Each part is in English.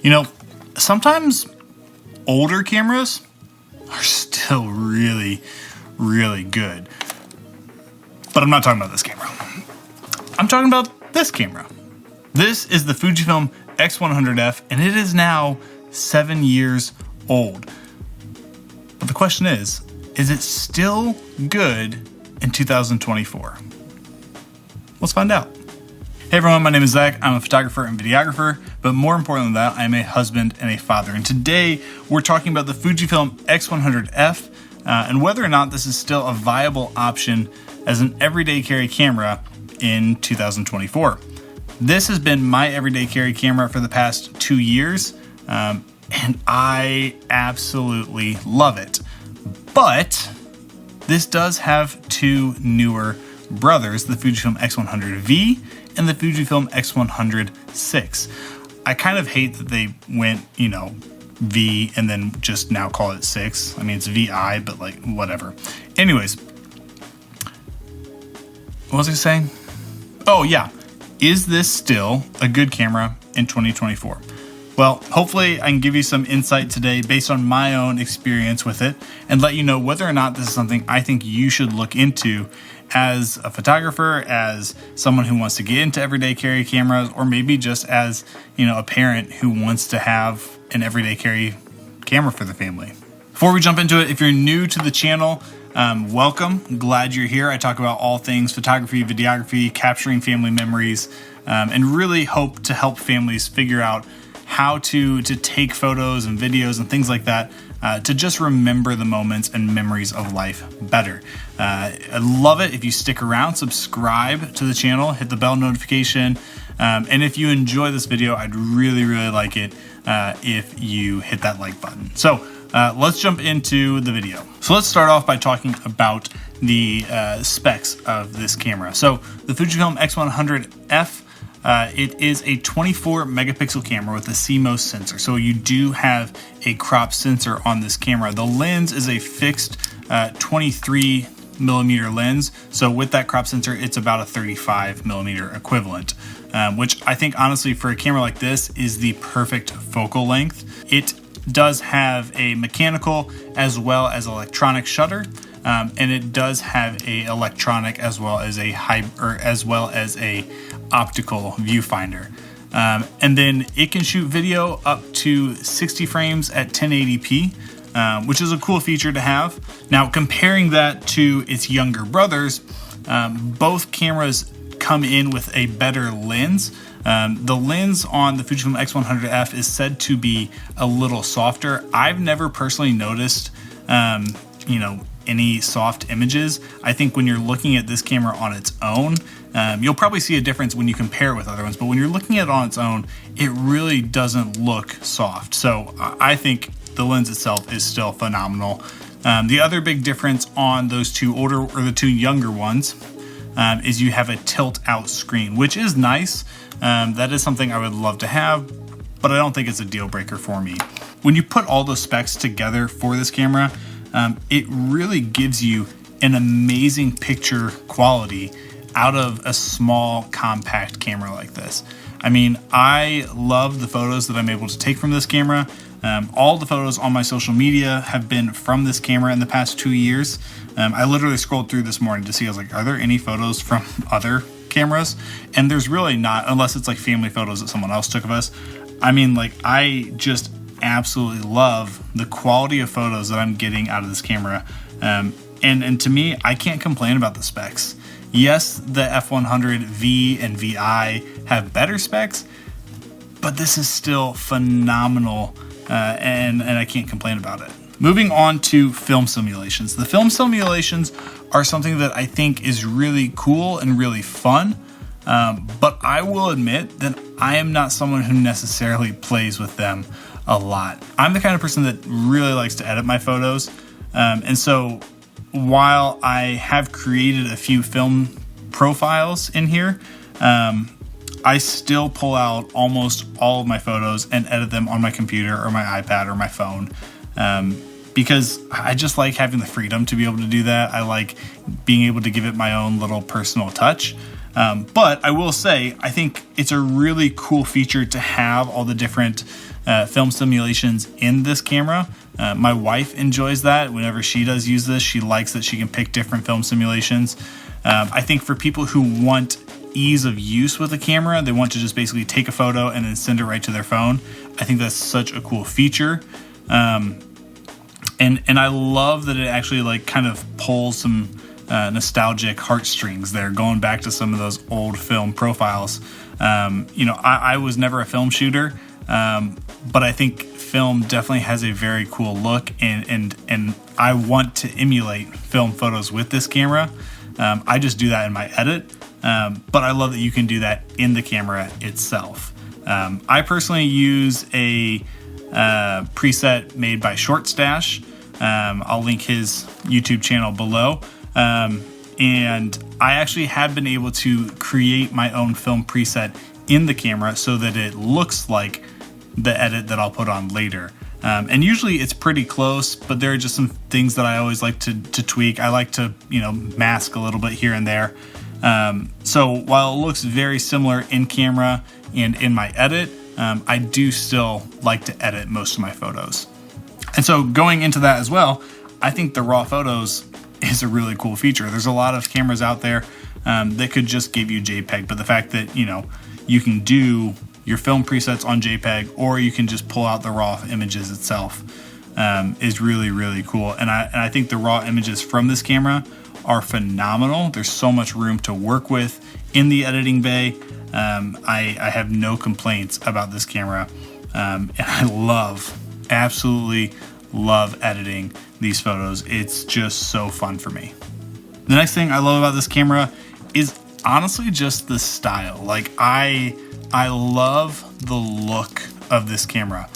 You know, sometimes older cameras are still really, really good. But I'm not talking about this camera. I'm talking about this camera. This is the Fujifilm x100F, and it is now 7 years old. But the question is it still good in 2024? Let's find out. Hey everyone, my name is Zach. I'm a photographer and videographer, but more important than that, I'm a husband and a father. And today we're talking about the Fujifilm x100F and whether or not this is still a viable option as an everyday carry camera in 2024. This has been my everyday carry camera for the past 2 years, and I absolutely love it. But this does have two newer brothers, the Fujifilm x100V and the Fujifilm x100-6. I kind of hate that they went, V and then just now call it 6. I mean, it's VI, but like, whatever. Anyways, what was I saying? Oh yeah, is this still a good camera in 2024? Well, hopefully I can give you some insight today based on my own experience with it and let you know whether or not this is something I think you should look into as a photographer, as someone who wants to get into everyday carry cameras, or maybe just as, a parent who wants to have an everyday carry camera for the family. Before we jump into it, if you're new to the channel, welcome. Glad you're here. I talk about all things photography, videography, capturing family memories, and really hope to help families figure out how to take photos and videos and things like that to just remember the moments and memories of life better. I love it if you stick around, subscribe to the channel, hit the bell notification, and if you enjoy this video, I'd really, really like it if you hit that like button. So let's jump into the video. So let's start off by talking about the specs of this camera. So the Fujifilm x100F, it is a 24 megapixel camera with a CMOS sensor. So you do have a crop sensor on this camera. The lens is a fixed 23 millimeter lens. So with that crop sensor, it's about a 35 millimeter equivalent, which I think honestly for a camera like this is the perfect focal length. It does have a mechanical as well as electronic shutter. And it does have a electronic as well as a optical viewfinder. And then it can shoot video up to 60 frames at 1080p, which is a cool feature to have. Now, comparing that to its younger brothers, both cameras come in with a better lens. The lens on the Fujifilm x100F is said to be a little softer. I've never personally noticed, any soft images. I think when you're looking at this camera on its own, you'll probably see a difference when you compare it with other ones, but when you're looking at it on its own, it really doesn't look soft. So I think the lens itself is still phenomenal. The other big difference on those two older or the two younger ones is you have a tilt out screen, which is nice. That is something I would love to have, but I don't think it's a deal breaker for me. When you put all those specs together for this camera, it really gives you an amazing picture quality out of a small compact camera like this. I mean, I love the photos that I'm able to take from this camera. All the photos on my social media have been from this camera in the past 2 years. I literally scrolled through this morning to see, I was like, are there any photos from other cameras? And there's really not, unless it's like family photos that someone else took of us. I mean, like, I just absolutely love the quality of photos that I'm getting out of this camera. And to me, I can't complain about the specs. Yes, the F100V and VI have better specs, but this is still phenomenal, and I can't complain about it. Moving on to film simulations. The film simulations are something that I think is really cool and really fun, but I will admit that I am not someone who necessarily plays with them a lot. I'm the kind of person that really likes to edit my photos, and so while I have created a few film profiles in here, I still pull out almost all of my photos and edit them on my computer or my iPad or my phone, because I just like having the freedom to be able to do that. I like being able to give it my own little personal touch. But I will say, I think it's a really cool feature to have all the different film simulations in this camera. My wife enjoys that. Whenever she does use this, she likes that she can pick different film simulations. I think for people who want ease of use with a camera, they want to just basically take a photo and then send it right to their phone. I think that's such a cool feature. And I love that it actually like kind of pulls some nostalgic heartstrings there, going back to some of those old film profiles. I was never a film shooter, but I think film definitely has a very cool look, and I want to emulate film photos with this camera. I just do that in my edit, but I love that you can do that in the camera itself. I personally use a preset made by Short Stash. I'll link his YouTube channel below. And I actually have been able to create my own film preset in the camera so that it looks like the edit that I'll put on later. And usually it's pretty close, but there are just some things that I always like to tweak. I like to, mask a little bit here and there. So while it looks very similar in camera and in my edit, I do still like to edit most of my photos. And so going into that as well, I think the raw photos is a really cool feature. There's a lot of cameras out there that could just give you JPEG, but the fact that, you can do your film presets on JPEG, or you can just pull out the raw images itself, is really, really cool. And I think the raw images from this camera are phenomenal. There's so much room to work with in the editing bay. I have no complaints about this camera. And I absolutely love editing these photos. It's just so fun for me. The next thing I love about this camera is honestly just the style. Like I love the look of this camera.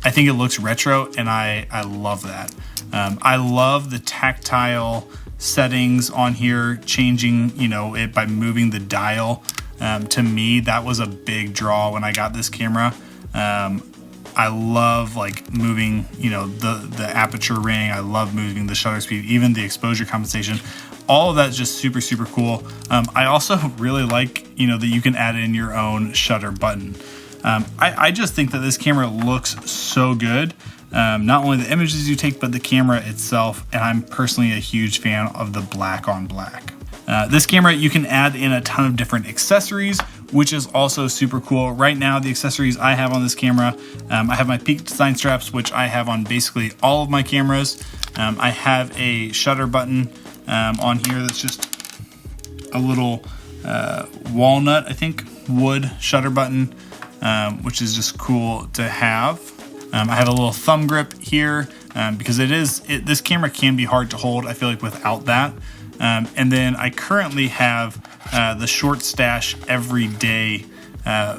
I think it looks retro, and I love that. I love the tactile settings on here, changing, it by moving the dial. To me, that was a big draw when I got this camera. I love like moving, the aperture ring. I love moving the shutter speed, even the exposure compensation. All of that's just super, super cool. I also really like, that you can add in your own shutter button. I just think that this camera looks so good. Not only the images you take, but the camera itself. And I'm personally a huge fan of the black on black. This camera, you can add in a ton of different accessories, which is also super cool. Right now, the accessories I have on this camera, I have my Peak Design straps, which I have on basically all of my cameras. I have a shutter button on here that's just a little walnut, I think, wood shutter button, which is just cool to have. I have a little thumb grip here because this camera can be hard to hold, I feel like, without that. And then I currently have the Short Stash Everyday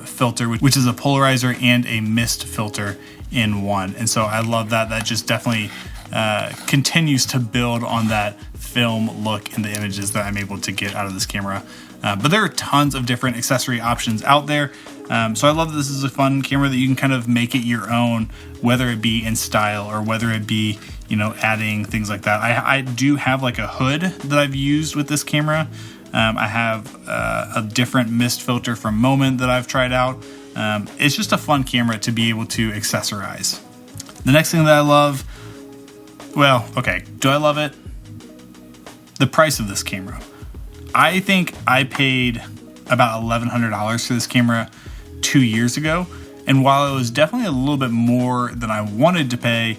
filter, which is a polarizer and a mist filter in one. And so I love that. That just definitely continues to build on that film look in the images that I'm able to get out of this camera. But there are tons of different accessory options out there. So I love that this is a fun camera that you can kind of make it your own, whether it be in style or whether it be, adding things like that. I do have like a hood that I've used with this camera. I have a different mist filter from Moment that I've tried out. It's just a fun camera to be able to accessorize. The next thing that I love, do I love it? The price of this camera. I think I paid about $1,100 for this camera 2 years ago. And while it was definitely a little bit more than I wanted to pay,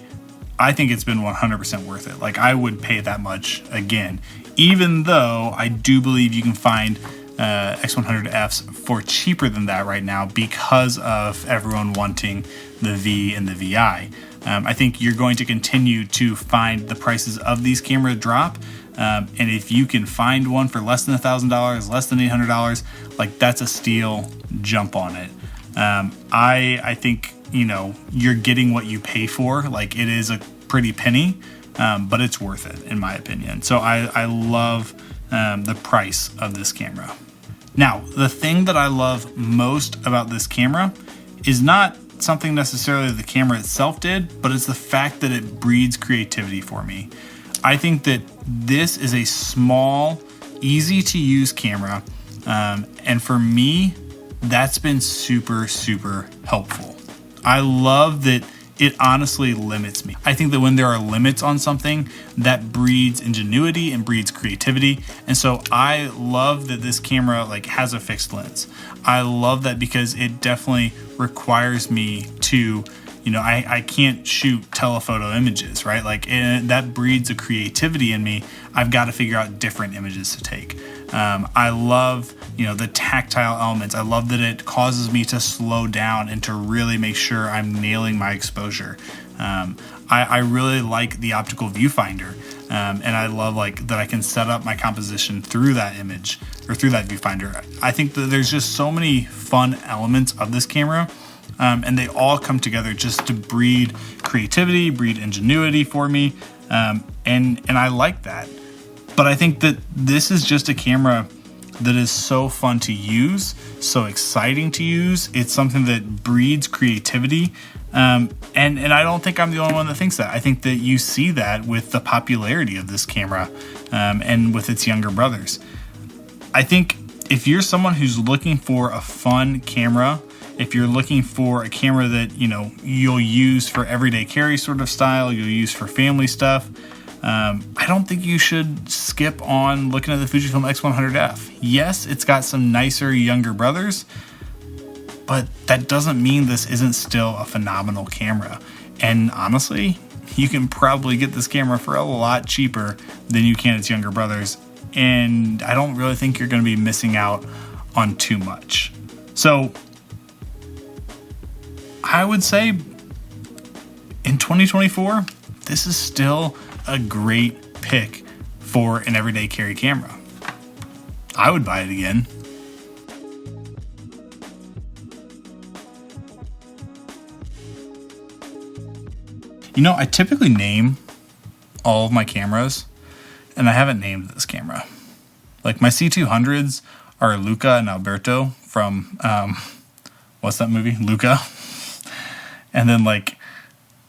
I think it's been 100% worth it. Like, I would pay that much again, even though I do believe you can find X100Fs for cheaper than that right now because of everyone wanting the V and the VI. I think you're going to continue to find the prices of these cameras drop. And if you can find one for less than $1,000, less than $800, like, that's a steal. Jump on it. I think, you're getting what you pay for. Like, it is a pretty penny, but it's worth it in my opinion. So I love the price of this camera. Now, the thing that I love most about this camera is not something necessarily the camera itself did, but it's the fact that it breeds creativity for me. I think that this is a small, easy to use camera And for me, that's been super, super helpful. I love that it honestly limits me. I think that when there are limits on something, that breeds ingenuity and breeds creativity. And so I love that this camera like has a fixed lens. I love that because it definitely requires me to, I can't shoot telephoto images, right? Like that breeds a creativity in me. I've got to figure out different images to take. I love, the tactile elements. I love that it causes me to slow down and to really make sure I'm nailing my exposure. I really like the optical viewfinder. And I love that I can set up my composition through that image or through that viewfinder. I think that there's just so many fun elements of this camera. And they all come together just to breed creativity, breed ingenuity for me. And I like that. But I think that this is just a camera that is so fun to use, so exciting to use. It's something that breeds creativity. And I don't think I'm the only one that thinks that. I think that you see that with the popularity of this camera and with its younger brothers. I think if you're someone who's looking for a fun camera, if you're looking for a camera that, you'll use for everyday carry sort of style, you'll use for family stuff, I don't think you should skip on looking at the Fujifilm x100F. Yes, it's got some nicer younger brothers, but that doesn't mean this isn't still a phenomenal camera. And honestly, you can probably get this camera for a lot cheaper than you can its younger brothers. And I don't really think you're going to be missing out on too much. So I would say in 2024, this is still a great pick for an everyday carry camera. I would buy it again. I typically name all of my cameras, and I haven't named this camera. Like my C200s are Luca and Alberto from, what's that movie? Luca. And then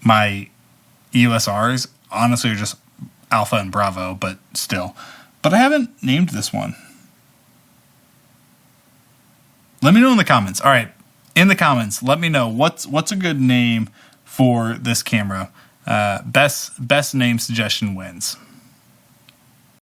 my EOSRs, honestly, are just Alpha and Bravo, but still. But I haven't named this one. Let me know in the comments. All right, in the comments, let me know what's a good name for this camera. Best name suggestion wins.